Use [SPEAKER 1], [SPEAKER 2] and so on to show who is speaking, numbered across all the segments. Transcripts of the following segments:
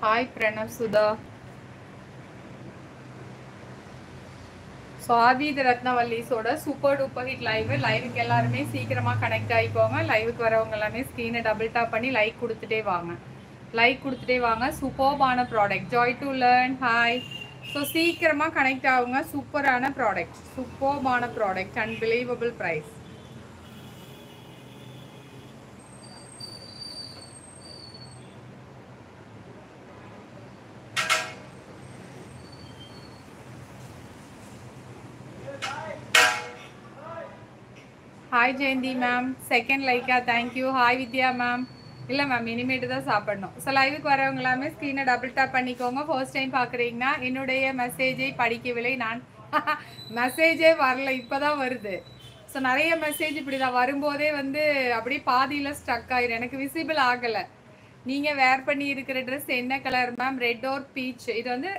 [SPEAKER 1] Hi Pranav Sudha. So Aadhith ரத்னவல்லிஸோட super duper hit லைவுக்கு எல்லாருமே சீக்கிரமாக கனெக்ட் ஆகிக்கோங்க. லைவுக்கு வரவங்க எல்லாமே ஸ்க்ரீனை டபுள் டாப் பண்ணி லைக் கொடுத்துட்டே வாங்க. சூப்பர்பான product joy to learn. Hi. So சீக்கிரமாக கனெக்ட் ஆகுங்க. சூப்பரான ப்ராடக்ட், சூப்பர்பான product, unbelievable price. Hi Jayanthi ma'am, second லைக்கா, தேங்க்யூ. Hi Vidya ma'am. இல்லை மேம், இனிமேட்டு தான் சாப்பிடணும். ஸோ லைவுக்கு வரவங்க எல்லாமே ஸ்க்ரீனை டபுள் டாப் பண்ணிக்கோங்க. ஃபர்ஸ்ட் டைம் பார்க்குறீங்கன்னா என்னுடைய மெசேஜை படிக்கவில்லை, நான் மெசேஜே வரல, இப்போ தான் வருது. ஸோ நிறைய மெசேஜ் இப்படி தான் வரும்போதே வந்து அப்படியே பாதியில் ஸ்டக் ஆயிடும், எனக்கு விசிபிள் ஆகலை. நீங்கள் வேர் பண்ணி இருக்கிற ட்ரெஸ் என்ன colour ma'am? Red or peach? இது வந்து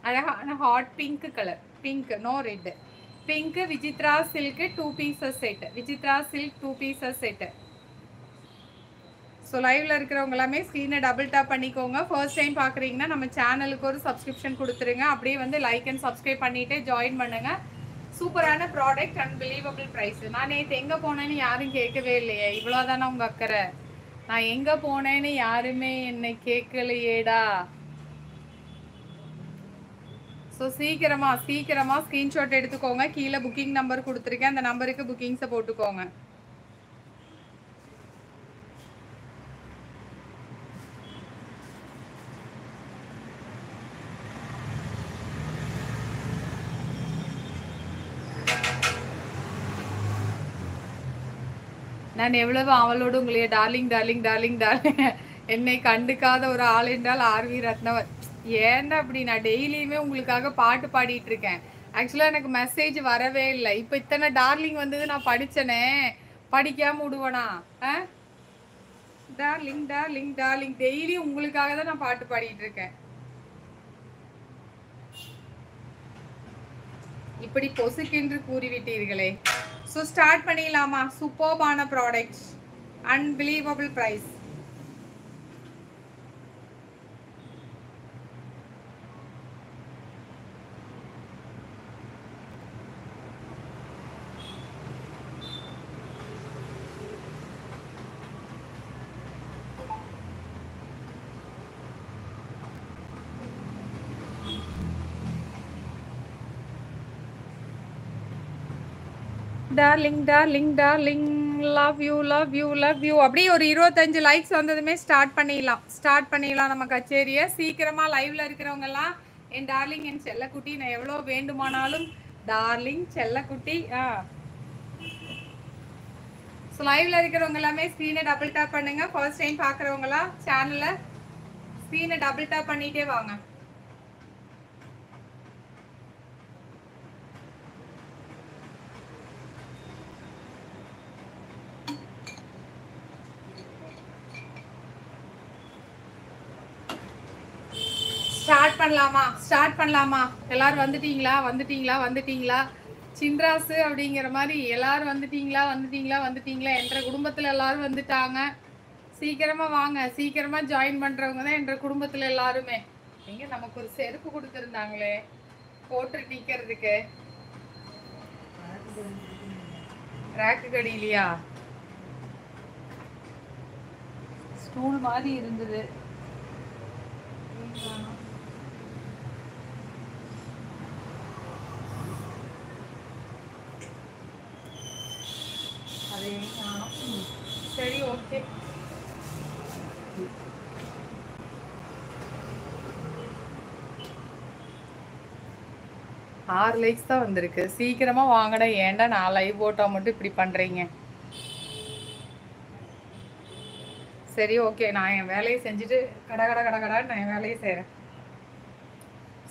[SPEAKER 1] அழகான hot pink colour, pink no red, pink Vichitra silk 2 pieces set, Vichitra silk 2 pieces set. So லைவ்ல இருக்கிறவங்க எல்லாமே ஸ்க்ரீனை டபுள் டாப் பண்ணிக்கோங்க. ஃபர்ஸ்ட் டைம் பார்க்குறீங்கன்னா நம்ம சேனலுக்கு ஒரு சப்ஸ்கிரிப்ஷன் கொடுத்துருங்க. அப்படியே வந்து லைக் அண்ட் சப்ஸ்கிரைப் பண்ணிட்டு ஜாயின் பண்ணுங்க. சூப்பரான ப்ராடக்ட், அன்பிலீவபிள் ப்ரைஸ். நான் நேற்று எங்கே போனேன்னு யாரும் கேட்கவே இல்லையே, இவ்வளோதானே உங்கள் அக்கறை. நான் எங்கே போனேன்னு யாருமே என்னை கேட்கலையேடா. ஸோ சீக்கிரமாக ஸ்க்ரீன்ஷாட் எடுத்துக்கோங்க. கீழே புக்கிங் நம்பர் கொடுத்துருக்கேன், அந்த நம்பருக்கு புக்கிங்ஸை போட்டுக்கோங்க. நான் எவ்வளவு அவளோடு உங்களையே டார்லிங் டார்லிங் டார்லிங் டார்லிங் என்னை கண்டுக்காத ஒரு ஆள் என்றால் ஆர்வி ரத்னவர். ஏன்னா அப்படி நான் டெய்லியுமே உங்களுக்காக பாட்டு பாடிட்டு இருக்கேன். ஆக்சுவலாக எனக்கு மெசேஜ் வரவே இல்லை. இப்போ இத்தனை டார்லிங் வந்தது, நான் படித்தனே, படிக்காம விடுவேனா? டார்லிங் டார்லிங் டார்லிங் டெய்லி உங்களுக்காக தான் நான் பாட்டு பாடிட்டு இருக்கேன். இப்படி பொசுக்கென்று கூறிவிட்டீர்களே. ஸோ ஸ்டார்ட் பண்ணிடலாமா? சூப்பர்பான product, unbelievable price. Darling darling darling, love you love you love you. அப்படியே ஒரு 25 லைக்ஸ் வந்ததுமே ஸ்டார்ட் பண்ணிடலாம் நம்ம கச்சேரியை. சீக்கிரமாக லைவ்ல இருக்கிறவங்கெல்லாம் என் டார்லிங், என் செல்லக்குட்டி, நான் எவ்வளோ வேண்டுமானாலும் டார்லிங் செல்லக்குட்டி. ஸோ லைவ்ல இருக்கிறவங்க எல்லாமே ஸ்க்ரீனை டபுள் டாப் பண்ணுங்க. ஃபர்ஸ்ட் டைம் பார்க்குறவங்களாம் சேனலை ஸ்க்ரீனை டபுள் டாப் பண்ணிட்டே வாங்க. ஸ்டார்ட் பண்ணலாமா? எல்லாரும் வந்துட்டீங்களா? சின்ராசு அப்படிங்கிற மாதிரி எல்லாரும் வந்துட்டீங்களா என்ற குடும்பத்தில் எல்லாரும் வந்துட்டாங்க. சீக்கிரமா வாங்க. சீக்கிரமா ஜாயின் பண்றவங்க தான் என்ற குடும்பத்தில் எல்லாருமே. எங்க நமக்கு ஒரு செருப்பு கொடுத்துருந்தாங்களே போட்டு நிக்கிறதுக்கு, ரேக்கு கடியிலையா ஸ்டூல் மாதிரி இருந்தது. சரி, ஓகே. ஆறு லைக்ஸ் தான் வந்திருக்கு. சீக்கிரமா வாங்கடா. ஏன்டா நான் லைவ் போட்டா மட்டும் இப்படி பண்றீங்க? சரி, ஓகே. நான் என் வேலையை செஞ்சுட்டு கடை நான் என் வேலையை செய்கிறேன்.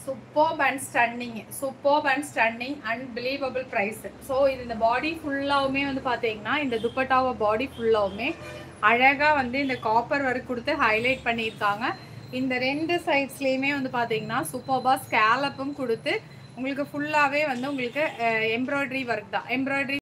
[SPEAKER 1] Superb and stunning unbelievable price. So இது இந்த பாடி ஃபுல்லாகவுமே வந்து பார்த்தீங்கன்னா, இந்த துப்பட்டாவை பாடி ஃபுல்லாகவுமே அழகாக வந்து இந்த காப்பர் ஒர்க் கொடுத்து ஹைலைட் பண்ணியிருக்காங்க. இந்த 2 சைட்ஸ்லேயுமே வந்து பார்த்தீங்கன்னா சூப்பர்பாக ஸ்கேலப்பும் கொடுத்து உங்களுக்கு ஃபுல்லாகவே வந்து உங்களுக்கு எம்ப்ராய்டரி ஒர்க் தான். எம்ப்ராய்டரி